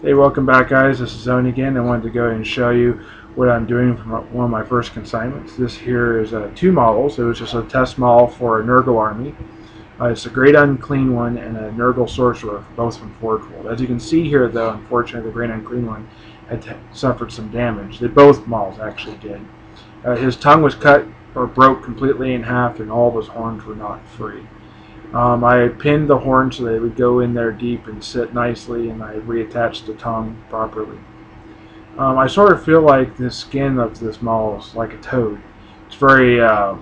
Hey, welcome back, guys. This is Zone again. I wanted to go ahead and show you what I'm doing from one of my first consignments. This here is two models. It was just a test model for a Nurgle army. It's a Great Unclean one and a Nurgle Sorcerer, both from Forge World. As you can see here, though, unfortunately, the Great Unclean one had suffered some damage. Both models actually did. His tongue was cut or broke completely in half, and all of his horns were knocked free. I pinned the horn so they would go in there deep and sit nicely, and I reattached the tongue properly. I sort of feel like the skin of this model is like a toad. It's very, got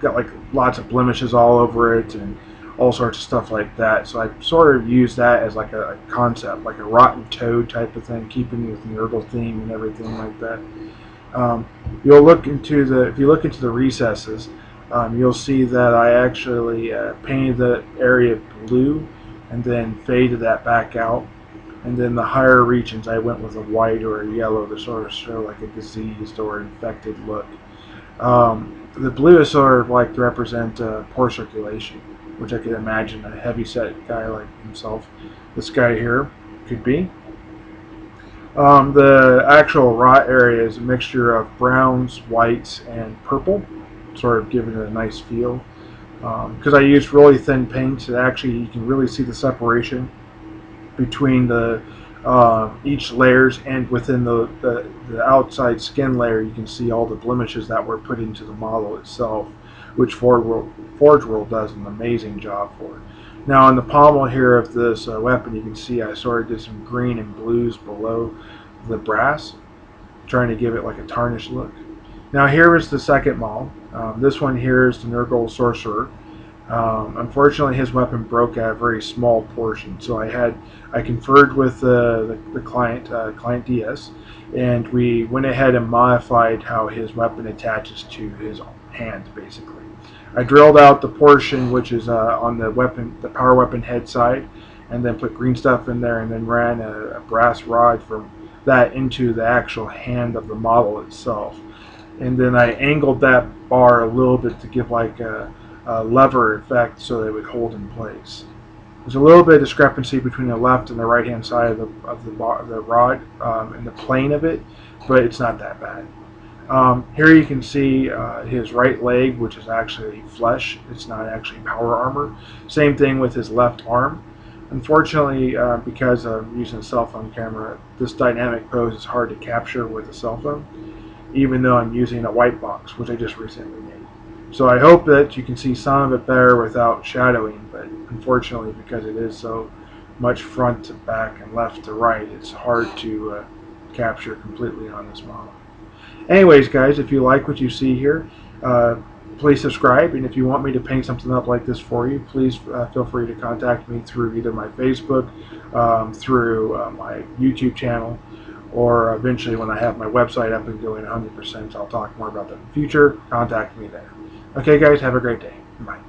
like lots of blemishes all over it and all sorts of stuff like that. So I sort of use that as like a concept, like a rotten toad type of thing, keeping with the Nurgle theme and everything like that. If you look into the recesses, you'll see that I actually painted the area blue and then faded that back out. And then the higher regions I went with a white or a yellow to sort of show like a diseased or infected look. The blue is sort of like to represent poor circulation, which I could imagine a heavy-set guy like himself, this guy here, could be. The actual rot area is a mixture of browns, whites, and purple, sort of giving it a nice feel. Because I used really thin paints, actually you can really see the separation between the each layers, and within the outside skin layer you can see all the blemishes that were put into the model itself, which Forge World does an amazing job for. Now on the pommel here of this weapon, you can see I sort of did some green and blues below the brass, trying to give it like a tarnished look. Now here is the second model. This one here is the Nurgle Sorcerer. Unfortunately, his weapon broke at a very small portion, so I conferred with the client DS, and we went ahead and modified how his weapon attaches to his hand. Basically, I drilled out the portion which is on the power weapon head side, and then put green stuff in there, and then ran a brass rod from that into the actual hand of the model itself. And then I angled that bar a little bit to give like a lever effect so they would hold in place. There's a little bit of discrepancy between the left and the right hand side of the rod and the plane of it, but it's not that bad. Here you can see his right leg, which is actually flesh. It's not actually power armor. Same thing with his left arm. Unfortunately, because I'm using a cell phone camera, this dynamic pose is hard to capture with a cell phone, even though I'm using a white box, which I just recently made. So I hope that you can see some of it better without shadowing, but unfortunately, because it is so much front to back and left to right, it's hard to capture completely on this model. Anyways, guys, if you like what you see here, please subscribe, and if you want me to paint something up like this for you, please feel free to contact me through either my Facebook, through my YouTube channel, or eventually when I have my website up and going 100%, I'll talk more about that in the future. Contact me there. Okay, guys, have a great day. Bye.